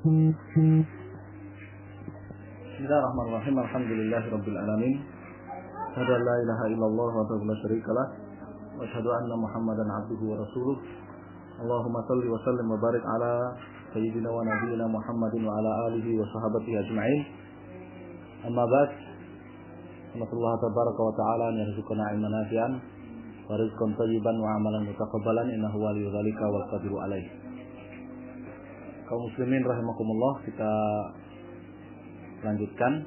Bismillahirrahmanirrahim. Alhamdulillahirabbil alamin. Asyhadu an la ilaha illallah wahdahu la syarikalah wa asyhadu anna Muhammadan abduhu wa rasuluh. Allahumma shalli wa sallim wa barik ala sayyidina wa nabiyyina Muhammadin wa ala alihi wa sahbihi ajma'in. Amma ba'd. Allah tabaraka wa ta'ala an yarzuqana ilman nafi'an wa rizqan thayyiban wa amalan mutaqabbalan innahu waliyyu dzalika wal qadiru alaih. Kaum muslimin rahimakumullah, kita lanjutkan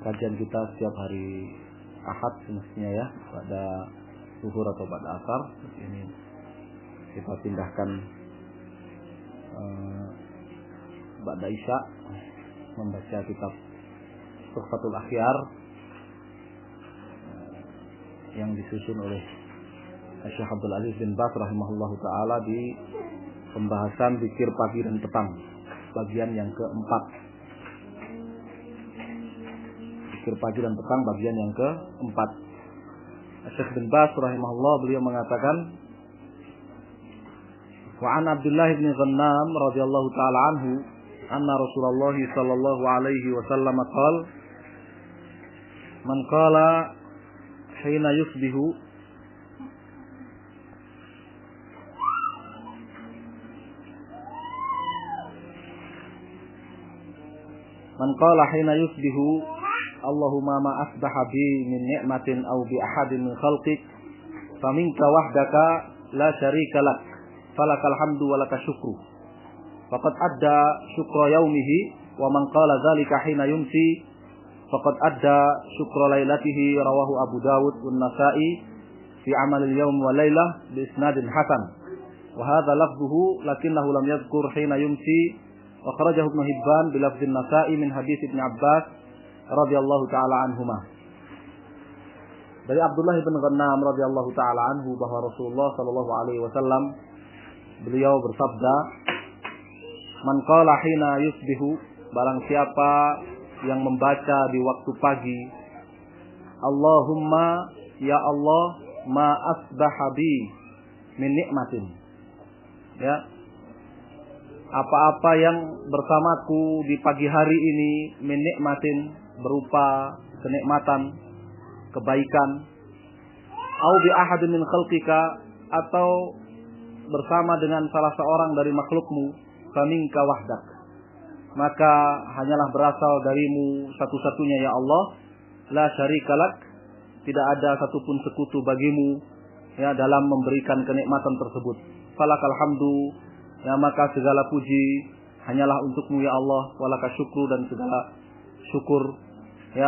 kajian kita setiap hari Ahad semestinya ya, pada zuhur atau pada asar. Ini kita pindahkan pada Isya, membaca kitab Tuhfatul Akhyar yang disusun oleh Syekh Abdul Aziz bin Baz rahimahullahu taala di pembahasan zikir pagi dan petang, bagian yang keempat. Zikir pagi dan petang bagian yang keempat. Syekh bin Baz rahimahullah, beliau mengatakan, wa an Abdullah bin Ghannam radhiyallahu taala anhu anna Rasulullah sallallahu alaihi wasallam qala man qala hina yusbihu man qala hina yusbihu Allahumma ma asbaha bi min ni'matin aw bi ahadin min khalqik faminka wahdaka la syarika lak falakal hamdu wa lakal syukru faqad adda syukra yaumihi wa man qala dzalika hina yumsi faqad adda syukra lailatihi. Rawahu Abu Dawud wan Nasa'i fi amal al-yawm wa lailah bi isnadin hasan wa hadha lafzuhu lakinnahu lam yadhkur hina yumsi. Akhrajahu Ibnu Hibban bi lafdhin Nasa'i min hadits Ibnu Abbas radhiyallahu taala anhuma. Dari Abdullah bin Ghannam radhiyallahu taala anhu bahwa Rasulullah sallallahu alaihi wasallam beliau bersabda, man qala hina yusbihu, barang siapa yang membaca di waktu pagi, Allahumma ya Allah ma asbaha bi min nikmatin, ya, apa-apa yang bersamaku di pagi hari ini, min nikmatin, berupa kenikmatan, kebaikan, au bi ahadin min khalqika, atau bersama dengan salah seorang dari makhlukmu, faminka wahdak, maka hanyalah berasal darimu satu-satunya ya Allah, la syarikalak, tidak ada satupun sekutu bagimu ya dalam memberikan kenikmatan tersebut. Falakal hamdu, ya, maka segala puji hanyalah untukmu ya Allah, walaka syukru, dan segala syukur ya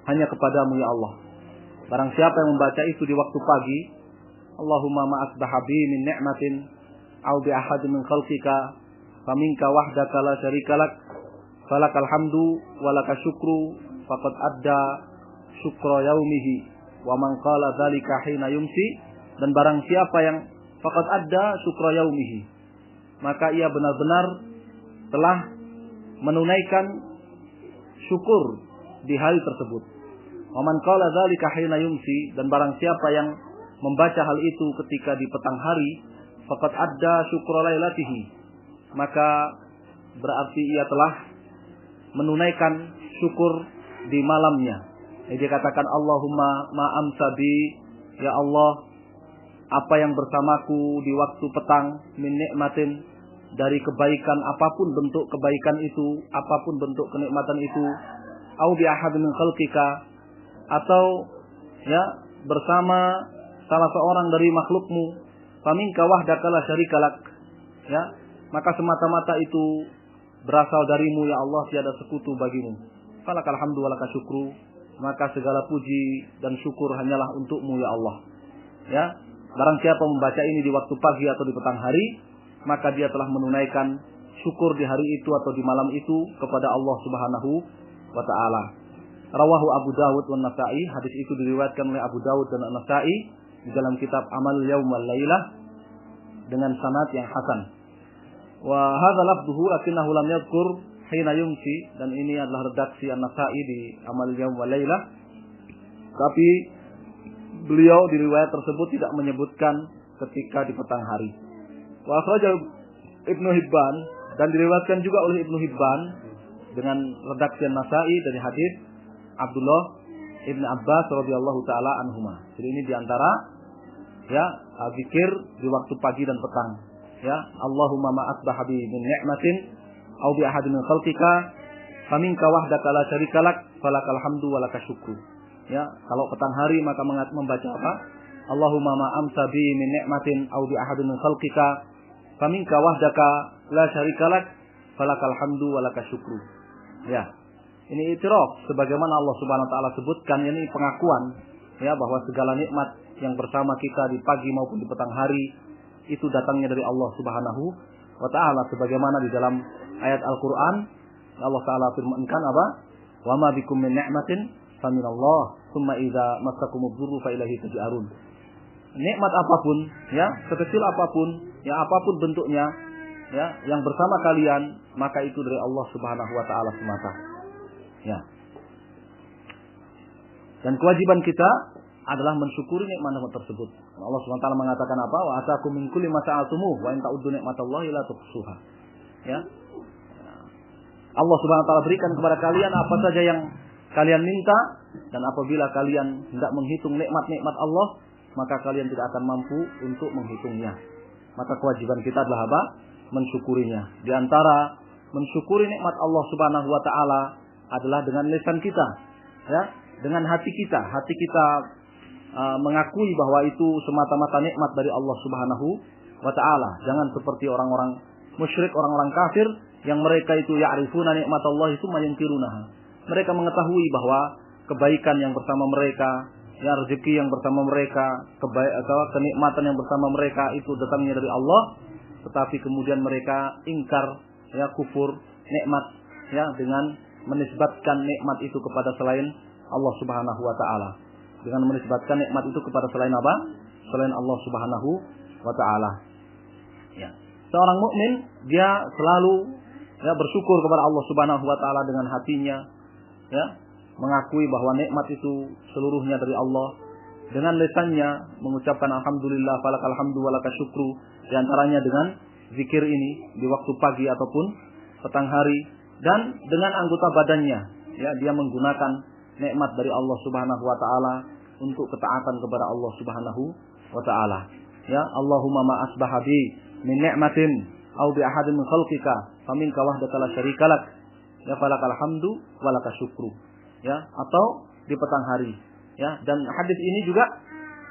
hanya kepadamu ya Allah. Barang siapa yang membaca itu di waktu pagi, Allahumma ma asbaha bi min ni'matin aw bi ahadin min khalqika faminka wahdaka la syarikalak falakal hamdu walaka syukru faqad adda syukra yaumihi wa man qala dzalika hina yumsi, dan barang siapa yang faqad adda syukra yaumihi, maka ia benar-benar telah menunaikan syukur di hari tersebut. Wa man qala dzalika hina yumsi, dan barang siapa yang membaca hal itu ketika di petang hari, faqad adda syukra lailatihi, maka berarti ia telah menunaikan syukur di malamnya. Jadi dikatakan Allahumma ma amsabi, ya Allah, apa yang bersamaku di waktu petang, min nikmatin, dari kebaikan, apapun bentuk kebaikan itu, apapun bentuk kenikmatan itu, au bi ahadin min khalqika, atau ya bersama salah seorang dari makhlukmu, faminka wahdaka la syarikalak, ya, maka semata-mata itu berasal darimu ya Allah, tiada sekutu bagimu. Falakal hamdu wa lakal syukru, maka segala puji dan syukur hanyalah untukmu ya Allah. Ya, barang siapa membaca ini di waktu pagi atau di petang hari, maka dia telah menunaikan syukur di hari itu atau di malam itu kepada Allah Subhanahu wa taala. Rawahu Abu Dawud wan Nasa'i, hadis itu diriwayatkan oleh Abu Dawud dan An-Nasa'i di dalam kitab Amal Yaum wal Lailah dengan sanad yang hasan. Wa hadza lafdhuhu lakinnahu lam yadhkur hina yumsi, dan ini adalah redaksi An-Nasa'i di Amal Yaum wal Lailah. Tapi beliau di riwayat tersebut tidak menyebutkan ketika di petang hari. Wa akhrajahu Ibnu Hibban Dan diriwayatkan juga oleh Ibnu Hibban dengan redaksi Nasa'i dari hadis Abdullah Ibn Abbas radhiyallahu taala anhuma. Jadi ini diantara ya zikir di waktu pagi dan petang. Ya, Allahumma ma asbaha bi min ni'matin aw bi ahadin min khalqika faminka wahdaka la syarikalak falakal hamdu wa lakal syukru. Ya, kalau petang hari maka membaca apa? Allahumma ma amsa bi min ni'matin aw bi ahadin min khalqika faminka wahdaka la syarikalak falakal hamdu wa lakal syukru. Ya. Ini i'tiraf sebagaimana Allah Subhanahu wa taala sebutkan, ini pengakuan ya bahwa segala nikmat yang bersama kita di pagi maupun di petang hari itu datangnya dari Allah Subhanahu wa taala, sebagaimana di dalam ayat Al-Qur'an Allah taala firmankan apa? Wa ma bikum min ni'matin faminallah tsumma idza massakumudz dzurru fa ilaihi taj'arun. Nikmat apapun ya, sekecil apapun, ya apapun bentuknya ya, yang bersama kalian maka itu dari Allah Subhanahu wa taala semata. Ya. Dan kewajiban kita adalah mensyukuri nikmat-nikmat tersebut. Allah Subhanahu wa taala mengatakan apa? Wa ataakum min kulli ma sa'altumuh wa in ta'uddu ni'matallahi la tuhsuha. Ya. Allah Subhanahu wa taala berikan kepada kalian apa saja yang kalian minta, dan apabila kalian hendak menghitung nikmat-nikmat Allah, maka kalian tidak akan mampu untuk menghitungnya. Maka kewajiban kita adalah apa? Mensyukurinya. Di antara mensyukuri nikmat Allah Subhanahu wa taala adalah dengan lisan kita, ya, dengan hati kita. Hati kita mengakui bahwa itu semata-mata nikmat dari Allah Subhanahu wa taala. Jangan seperti orang-orang musyrik, orang-orang kafir yang mereka itu ya'rifuna nikmatallahi tsumma yunkirunaha. Mereka mengetahui bahwa kebaikan yang bersama mereka, ya rezeki yang bersama mereka, kenikmatan yang bersama mereka itu datangnya dari Allah, tetapi kemudian mereka ingkar, ya kufur nikmat, ya dengan menisbatkan nikmat itu kepada selain Allah Subhanahu wa taala. Dengan menisbatkan nikmat itu kepada selain apa? Selain Allah Subhanahu wa taala. Ya. Seorang mukmin dia selalu ya bersyukur kepada Allah Subhanahu wa taala dengan hatinya, ya, mengakui bahwa nikmat itu seluruhnya dari Allah. Dengan lisannya mengucapkan alhamdulillah falakal hamdu wa lakal syukru, di antaranya dengan zikir ini di waktu pagi ataupun petang hari. Dan dengan anggota badannya, ya dia menggunakan nikmat dari Allah Subhanahu wa taala untuk ketaatan kepada Allah Subhanahu wa taala. Ya, Allahumma ma asbaha bi min ni'matin aw bi ahadin min khalqika faminka wahdaka la syarikalak ya falakal hamdu wa lakal syukru. Ya, atau di petang hari. Ya, dan hadis ini juga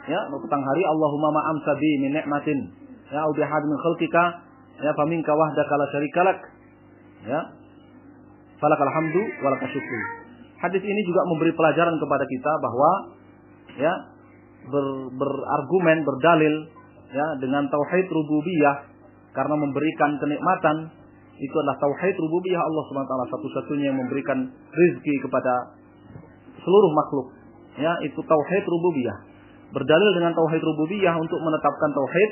ya petang hari Allahumma ma amsa bi min ni'matin ya aw bi ahadin min khalqika ya faminka wahdaka la syarikalak ya falakal hamdu wa lakal syukru. Hadis ini juga memberi pelajaran kepada kita bahwa ya berargumen, berdalil ya dengan tauhid rububiyah, karena memberikan kenikmatan itu adalah tauhid rububiyah Allah Subhanahu wa taala, satu-satunya yang memberikan rezeki kepada seluruh makhluk. Ya, itu tauhid rububiyah. Berdalil dengan tauhid rububiyah untuk menetapkan tauhid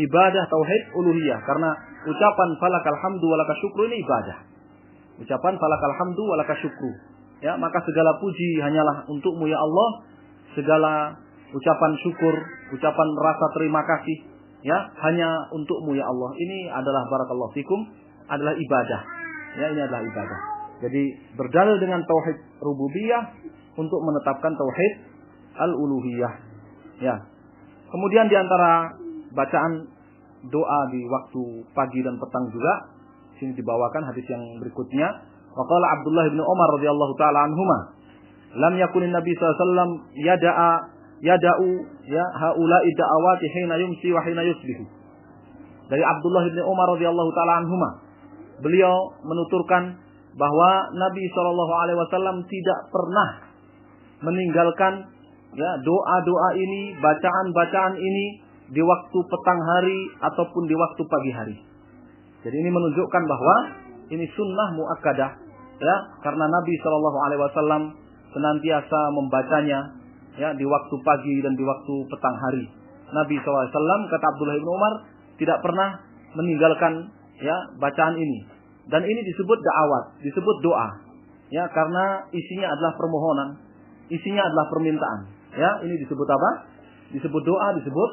ibadah, tauhid uluhiyah, karena ucapan falakal hamdu wa lakal syukru ini ibadah. Ucapan falakal hamdu wa lakal syukru. Ya, maka segala puji hanyalah untukmu ya Allah. Segala ucapan syukur, ucapan rasa terima kasih ya hanya untukmu ya Allah. Ini adalah barakallahu fikum, adalah ibadah. Ya, ini adalah ibadah. Jadi berdalil dengan tauhid rububiyah untuk menetapkan tauhid al-uluhiyah. Ya. Kemudian di antara bacaan doa di waktu pagi dan petang juga sini dibawakan hadis yang berikutnya. Wa qala Abdullah bin Umar radhiyallahu taala anhuma, lam yakunin Nabi sallallahu alaihi wasallam yada'u ya haula'i da'awati hina yumsi wa hina yusbihu. Dari Abdullah bin Umar radhiyallahu taala anhuma, beliau menuturkan bahwa Nabi sallallahu alaihi wasallam tidak pernah meninggalkan ya doa-doa ini, bacaan-bacaan ini di waktu petang hari ataupun di waktu pagi hari. Jadi ini menunjukkan bahwa ini sunnah muakkadah ya, karena Nabi Shallallahu Alaihi Wasallam senantiasa membacanya ya di waktu pagi dan di waktu petang hari. Nabi SAW, kata Abdullah bin Umar, tidak pernah meninggalkan ya bacaan ini. Dan ini disebut da'awat, disebut doa ya, karena isinya adalah permohonan, isinya adalah permintaan. Ya, ini disebut apa? Disebut doa, disebut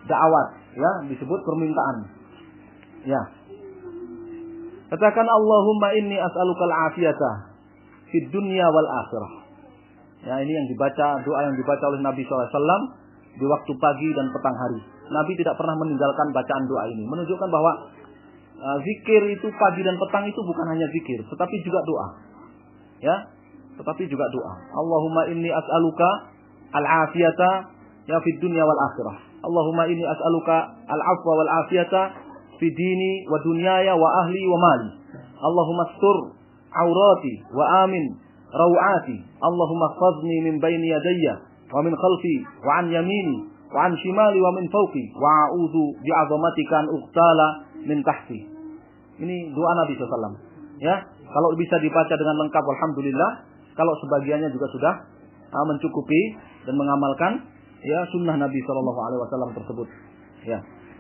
da'awat ya, disebut permintaan. Ya. Katakan Allahumma inni as'alukal afiyata fid dunya wal akhirah. Ya, ini yang dibaca, doa yang dibaca oleh Nabi SAW di waktu pagi dan petang hari. Nabi tidak pernah meninggalkan bacaan doa ini, menunjukkan bahwa zikir itu pagi dan petang itu bukan hanya zikir, tetapi juga doa. Ya, tetapi juga doa. Allahumma inni as'aluka al-afiyata ya fid dunya wal akhirah. Allahumma inni as'aluka al-afwa wal afiyata fi dini wa dunyaya wa ahli wa mali. Allahumma astur aurati wa amin rawati. Allahumma ihfazni min bayni yadayya wa min khalfi wa an yamini wa an shimali wa min fawqi wa a'udzu bi'azamatika an uqtala min tahti. Ini doa Nabi SAW. Ya, kalau bisa dibaca dengan lengkap alhamdulillah. Kalau sebagiannya juga sudah mencukupi dan mengamalkan ya sunnah Nabi SAW tersebut. Ya.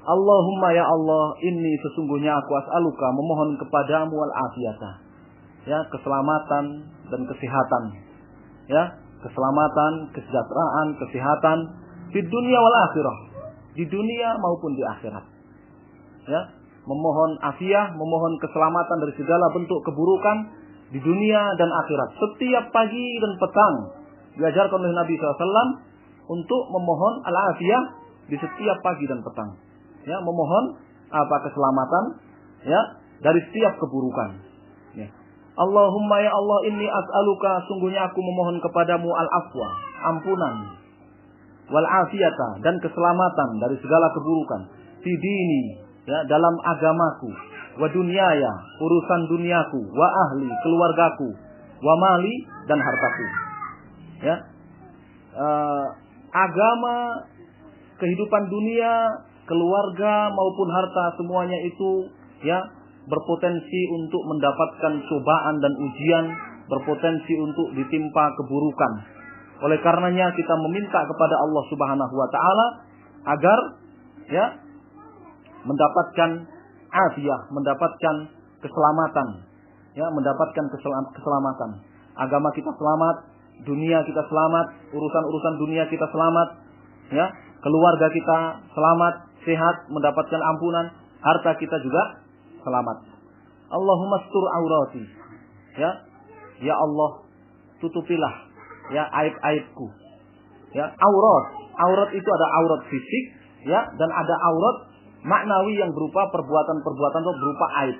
Allahumma ya Allah, inni sesungguhnya aku as'aluka memohon kepadamu al-afiyata. Ya, keselamatan dan kesehatan. Ya, keselamatan, kesejahteraan, kesehatan di dunia wal akhirah. Di dunia maupun di akhirat. Ya, memohon afiyah, memohon keselamatan dari segala bentuk keburukan di dunia dan akhirat. Setiap pagi dan petang diajarkan oleh Nabi SAW untuk memohon al-afiyah di setiap pagi dan petang. Ya, memohon keselamatan ya dari setiap keburukan. Ya. Allahumma ya Allah inni as'aluka, sungguhnya aku memohon kepadamu al-afwa, ampunan, wal afiyata, dan keselamatan dari segala keburukan. Fi dini, ya, dalam agamaku, wa dunyaya, urusan duniaku, wa ahli, keluargaku, wa mali, dan hartaku. Ya, agama, kehidupan dunia, keluarga maupun harta, semuanya itu ya berpotensi untuk mendapatkan cobaan dan ujian, berpotensi untuk ditimpa keburukan. Oleh karenanya kita meminta kepada Allah Subhanahu wa taala agar ya mendapatkan afiyah, mendapatkan keselamatan, ya, mendapatkan keselamatan. Agama kita selamat, dunia kita selamat, urusan-urusan dunia kita selamat, ya, keluarga kita selamat, sehat, mendapatkan ampunan, harta kita juga selamat. Allahumma astur aurati. Ya. Ya Allah, tutupilah ya aib-aibku. Ya, aurat itu ada aurat fisik, ya, dan ada aurat maknawi yang berupa perbuatan-perbuatan atau berupa aib.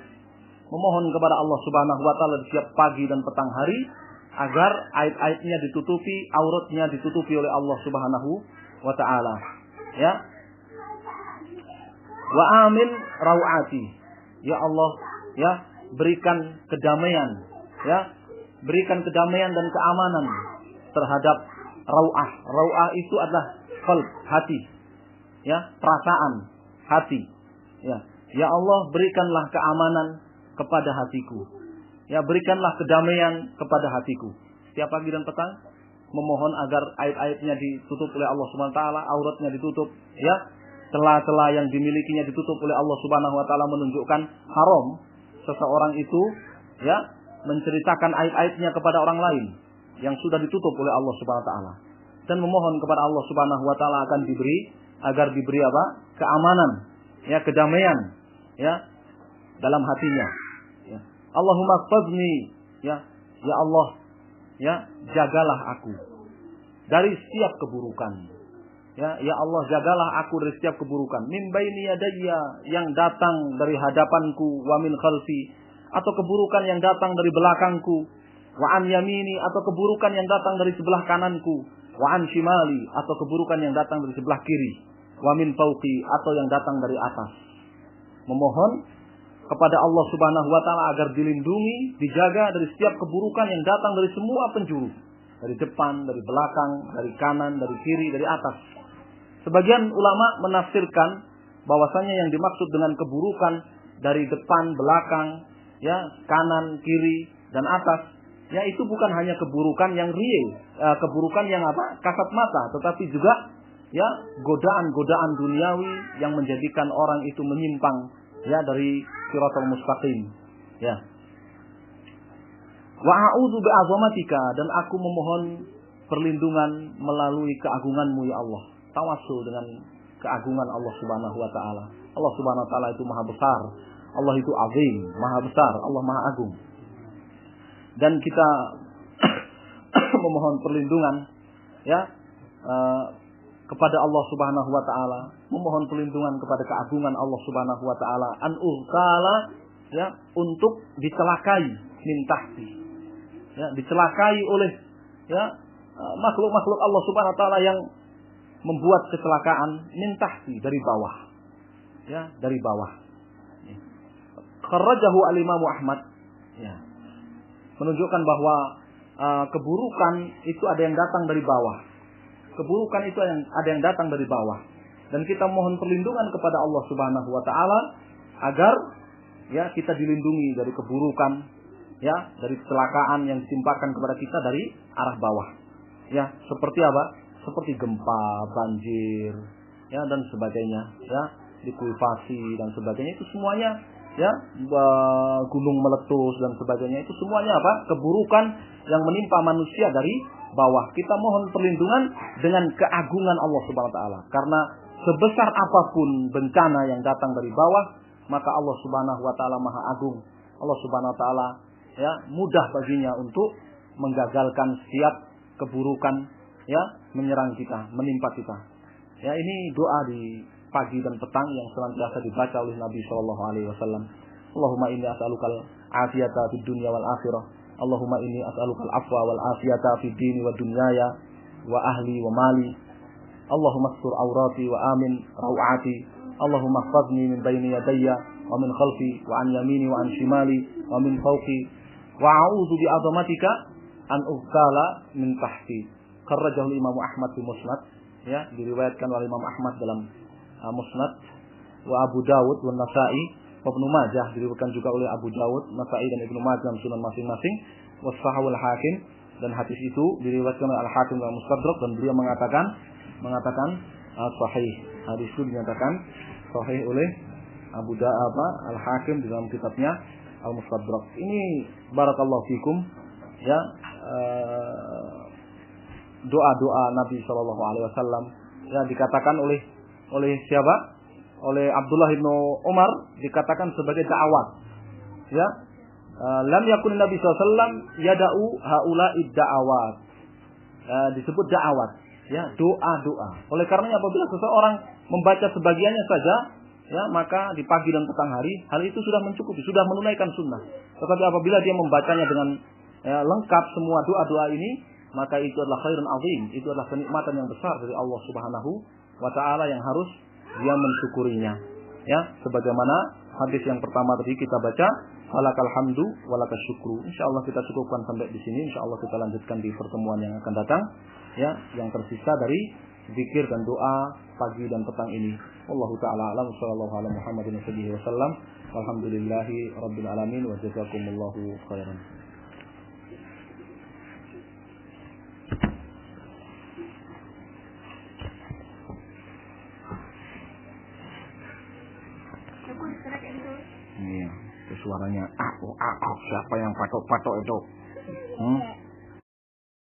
Memohon kepada Allah Subhanahu wa taala di setiap pagi dan petang hari agar aib-aibnya ditutupi, auratnya ditutupi oleh Allah Subhanahu wa taala. Ya. Wa amin rawati. Ya Allah, ya, berikan kedamaian, ya, berikan kedamaian dan keamanan terhadap rawah. Rawah itu adalah qalb, hati, ya, perasaan hati. Ya, ya Allah, berikanlah keamanan kepada hatiku. Ya, berikanlah kedamaian kepada hatiku. Setiap pagi dan petang memohon agar aib-aibnya ditutup oleh Allah Subhanahu wa taala, auratnya ditutup, ya. Celah-celah yang dimilikinya ditutup oleh Allah Subhanahu wa taala, menunjukkan haram seseorang itu ya menceritakan aib-aibnya kepada orang lain yang sudah ditutup oleh Allah Subhanahu wa taala, dan memohon kepada Allah Subhanahu wa taala agar diberi apa? Keamanan, ya, kedamaian, ya, dalam hatinya. Ya. Allahumma ihfazni, ya, ya Allah, ya, jagalah aku dari setiap keburukan. Ya, ya Allah, jagalah aku dari setiap keburukan. Min baini yadayya, yang datang dari hadapanku, wa min khalfi, atau keburukan yang datang dari belakangku, wa an yamini, atau keburukan yang datang dari sebelah kananku, wa an shimali, atau keburukan yang datang dari sebelah kiri, wa min fawqi, atau yang datang dari atas. Memohon kepada Allah Subhanahu wa taala agar dilindungi, dijaga dari setiap keburukan yang datang dari semua penjuru, dari depan, dari belakang, dari kanan, dari kiri, dari atas. Sebagian ulama menafsirkan bahwasanya yang dimaksud dengan keburukan dari depan, belakang, ya, kanan, kiri, dan atas, ya, itu bukan hanya keburukan yang real, keburukan yang kasat mata, tetapi juga ya godaan-godaan duniawi yang menjadikan orang itu menyimpang ya dari shiratal mustaqim. Ya. Wa a'udzu bi'azamatika, dan aku memohon perlindungan melalui keagunganmu ya Allah. Tawassul dengan keagungan Allah Subhanahu wa taala. Allah Subhanahu wa taala itu maha besar, Allah itu azim, maha besar, Allah maha agung. Dan kita memohon perlindungan ya kepada Allah Subhanahu wa taala, memohon perlindungan kepada keagungan Allah Subhanahu wa taala an uzkala ya untuk dicelakai min tahti. Ya, dicelakai oleh ya makhluk-makhluk Allah Subhanahu wa taala yang membuat kecelakaan min tahti dari bawah. Ya, dari bawah. Kharrajahu al-Imam Ahmad ya. Menunjukkan bahwa keburukan itu ada yang datang dari bawah. Keburukan itu ada yang datang dari bawah. Dan kita mohon perlindungan kepada Allah Subhanahu wa taala agar ya kita dilindungi dari keburukan ya, dari kecelakaan yang ditimpakan kepada kita dari arah bawah. Ya, seperti apa? Seperti gempa, banjir, ya dan sebagainya, ya, likuifasi dan sebagainya itu semuanya ya, gunung meletus dan sebagainya itu semuanya apa? Keburukan yang menimpa manusia dari bawah. Kita mohon perlindungan dengan keagungan Allah Subhanahu wa taala. Karena sebesar apapun bencana yang datang dari bawah, maka Allah Subhanahu wa taala Maha Agung. Allah Subhanahu wa taala ya, mudah baginya untuk menggagalkan setiap keburukan ya, menyerang kita, menimpa kita. Ya, ini doa di pagi dan petang yang senantiasa dibaca oleh Nabi sallallahu alaihi wasallam. Allahumma inni as'alukal afiyata fid dunya wal akhirah. Allahumma inni as'alukal afwa wal afiyata fid dini wad dunyaya wa ahli wa mali. Allahumma astur aurati wa amin rawati. Allahumma ihfazni min bayni yadayya wa min khalfi wa an yamini wa an shimali wa min fawqi wa a'udzu bi 'azamatika an ughsala min tahti. Kharrajahu Imam Ahmad di Musnad ya, diriwayatkan oleh Imam Ahmad dalam Musnad, wa Abu Dawud wa Nasa'i wa Ibnu Majah, diriwayatkan juga oleh Abu Dawud, Nasa'i dan Ibnu Majah dalam sunan masing-masing, wa sahihul Hakim, dan hadis itu diriwayatkan oleh Al-Hakim dalam Mustadrak, dan beliau mengatakan sahih. Hadis itu dinyatakan sahih oleh Al-Hakim dalam kitabnya Al-Mustadrak. Ini barakallahu fikum ya, doa-doa Nabi sallallahu alaihi wasallam ya, dikatakan oleh siapa? Oleh Abdullah bin Umar, dikatakan sebagai da'awat. Ya. Lam yakun Nabi sallallahu alaihi wasallam yada'u haula'i da'awat. Disebut da'awat, ya, doa-doa. Oleh karenanya apabila seseorang membaca sebagiannya saja, ya, maka di pagi dan petang hari, hal itu sudah mencukupi, sudah menunaikan sunnah. Tetapi apabila dia membacanya dengan ya, lengkap semua doa-doa ini, maka itu adalah khairun azim, itu adalah kenikmatan yang besar dari Allah Subhanahu wa taala yang harus dia mensyukurinya. Ya, sebagaimana hadis yang pertama tadi kita baca, falakal hamdu walakal syukru. Insyaallah kita cukupkan sampai di sini. Insyaallah kita lanjutkan di pertemuan yang akan datang. Ya, yang tersisa dari zikir dan doa pagi dan petang ini. Wallahu taala alam, sallallahu ala Muhammadin wasallam. Alhamdulillahi rabbil alamin wa jazakumullahu khairan. Iya, suaranya aku siapa yang patok-patok itu?